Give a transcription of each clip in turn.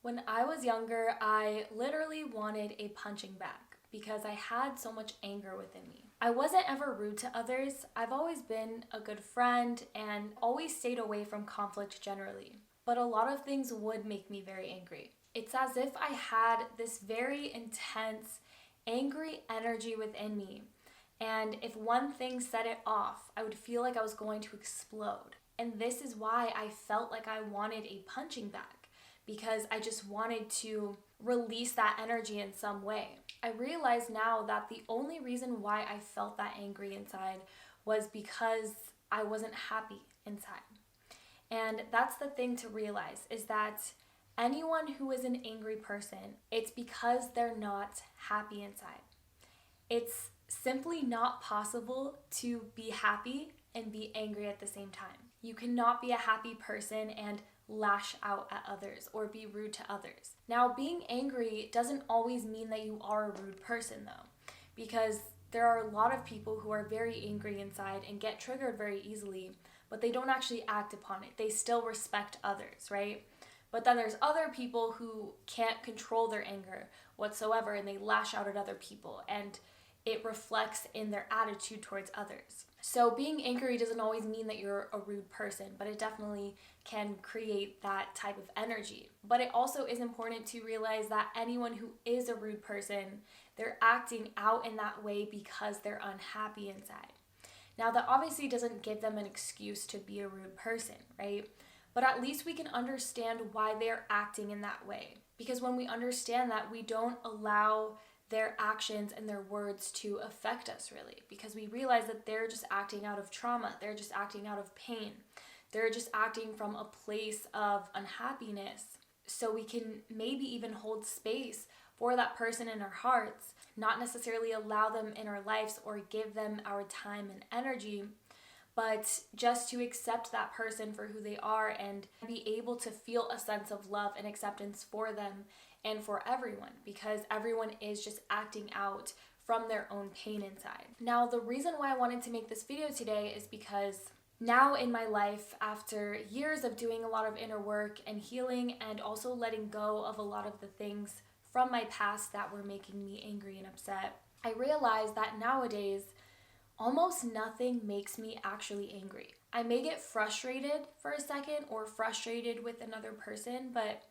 When I was younger, I literally wanted a punching bag because I had so much anger within me. I wasn't ever rude to others. I've always been a good friend and always stayed away from conflict generally. But a lot of things would make me very angry. It's as if I had this very intense, angry energy within me. And if one thing set it off, I would feel like I was going to explode. And this is why I felt like I wanted a punching bag, because I just wanted to release that energy in some way. I realize now that the only reason why I felt that angry inside was because I wasn't happy inside. And that's the thing to realize, is that anyone who is an angry person, it's because they're not happy inside. It's simply not possible to be happy and be angry at the same time. You cannot be a happy person and lash out at others or be rude to others. Now, being angry doesn't always mean that you are a rude person though, because there are a lot of people who are very angry inside and get triggered very easily, but they don't actually act upon it. They still respect others, right? But then there's other people who can't control their anger whatsoever and they lash out at other people, and it reflects in their attitude towards others. So being angry doesn't always mean that you're a rude person, but it definitely can create that type of energy. But it also is important to realize that anyone who is a rude person, they're acting out in that way because they're unhappy inside. Now, that obviously doesn't give them an excuse to be a rude person, right? But at least we can understand why they're acting in that way. Because when we understand that, we don't allow their actions and their words to affect us really, because we realize that they're just acting out of trauma, they're just acting out of pain, they're just acting from a place of unhappiness. So we can maybe even hold space for that person in our hearts, not necessarily allow them in our lives or give them our time and energy, but just to accept that person for who they are and be able to feel a sense of love and acceptance for them and for everyone, because everyone is just acting out from their own pain inside. Now, the reason why I wanted to make this video today is because now in my life, after years of doing a lot of inner work and healing and also letting go of a lot of the things from my past that were making me angry and upset, I realized that nowadays, almost nothing makes me actually angry. I may get frustrated for a second or frustrated with another person, but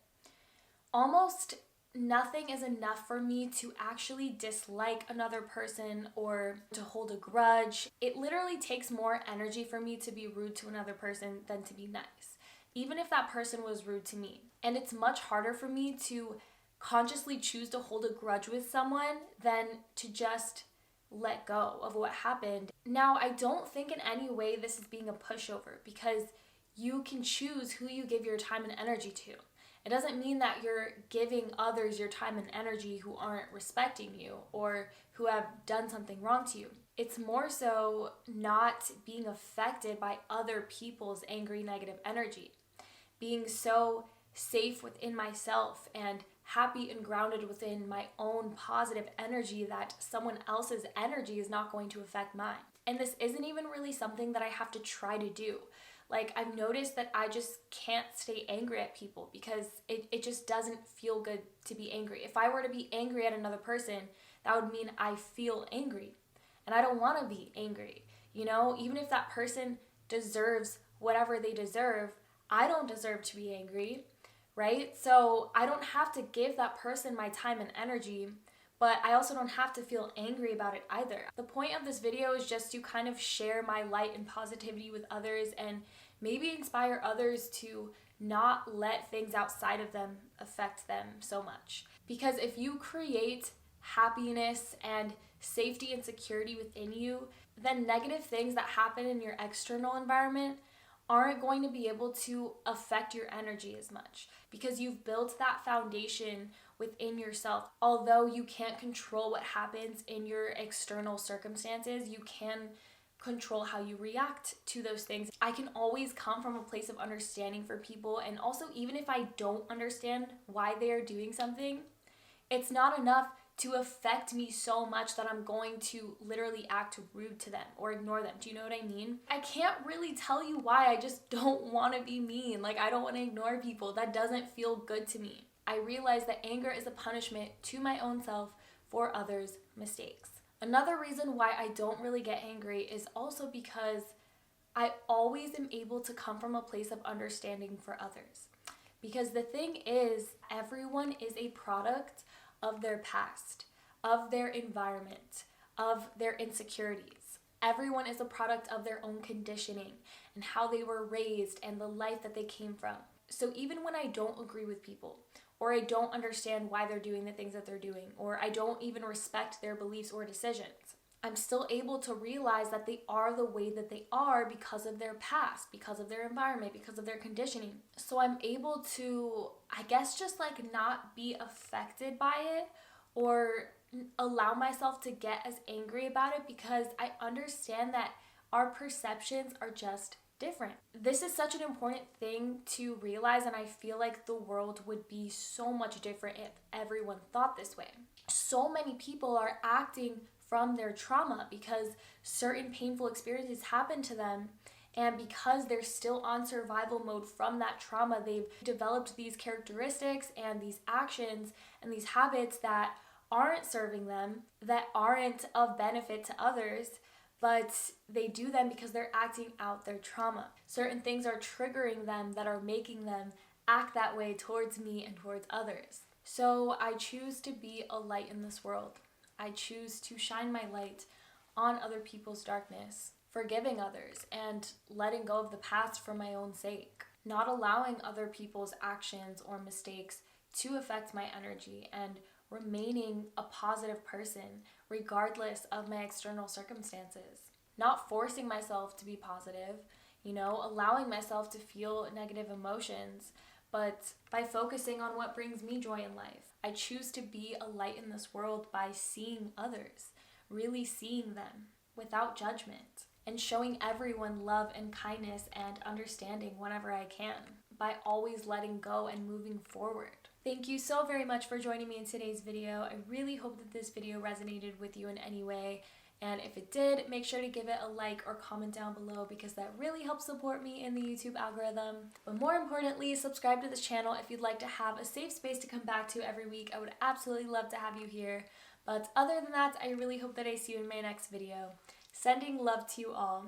almost nothing is enough for me to actually dislike another person or to hold a grudge. It literally takes more energy for me to be rude to another person than to be nice, even if that person was rude to me. And it's much harder for me to consciously choose to hold a grudge with someone than to just let go of what happened. Now, I don't think in any way this is being a pushover, because you can choose who you give your time and energy to. It doesn't mean that you're giving others your time and energy who aren't respecting you or who have done something wrong to you. It's more so not being affected by other people's angry, negative energy. Being so safe within myself and happy and grounded within my own positive energy that someone else's energy is not going to affect mine. And this isn't even really something that I have to try to do. Like, I've noticed that I just can't stay angry at people because it just doesn't feel good to be angry. If I were to be angry at another person, that would mean I feel angry. And I don't want to be angry. You know, even if that person deserves whatever they deserve, I don't deserve to be angry, right? So I don't have to give that person my time and energy, but I also don't have to feel angry about it either. The point of this video is just to kind of share my light and positivity with others and maybe inspire others to not let things outside of them affect them so much. Because if you create happiness and safety and security within you, then negative things that happen in your external environment aren't going to be able to affect your energy as much, because you've built that foundation within yourself. Although you can't control what happens in your external circumstances, you can control how you react to those things. I can always come from a place of understanding for people, and also even if I don't understand why they are doing something, it's not enough to affect me so much that I'm going to literally act rude to them or ignore them. Do you know what I mean? I can't really tell you why. I just don't want to be mean. Like, I don't want to ignore people. That doesn't feel good to me. I realized that anger is a punishment to my own self for others' mistakes. Another reason why I don't really get angry is also because I always am able to come from a place of understanding for others. Because the thing is, everyone is a product of their past, of their environment, of their insecurities. Everyone is a product of their own conditioning and how they were raised and the life that they came from. So even when I don't agree with people, or I don't understand why they're doing the things that they're doing, or I don't even respect their beliefs or decisions, I'm still able to realize that they are the way that they are because of their past, because of their environment, because of their conditioning. So I'm able to, I guess, just like not be affected by it or allow myself to get as angry about it because I understand that our perceptions are just different. This is such an important thing to realize, and I feel like the world would be so much different if everyone thought this way. So many people are acting from their trauma because certain painful experiences happen to them, and because they're still on survival mode from that trauma, they've developed these characteristics and these actions and these habits that aren't serving them, that aren't of benefit to others, but they do them because they're acting out their trauma. Certain things are triggering them that are making them act that way towards me and towards others. So I choose to be a light in this world. I choose to shine my light on other people's darkness, forgiving others and letting go of the past for my own sake, not allowing other people's actions or mistakes to affect my energy, and remaining a positive person regardless of my external circumstances. Not forcing myself to be positive, allowing myself to feel negative emotions, but by focusing on what brings me joy in life. I choose to be a light in this world by seeing others, really seeing them without judgment, and showing everyone love and kindness and understanding whenever I can, by always letting go and moving forward. Thank you so very much for joining me in today's video. I really hope that this video resonated with you in any way. And if it did, make sure to give it a like or comment down below because that really helps support me in the YouTube algorithm. But more importantly, subscribe to this channel if you'd like to have a safe space to come back to every week. I would absolutely love to have you here. But other than that, I really hope that I see you in my next video. Sending love to you all.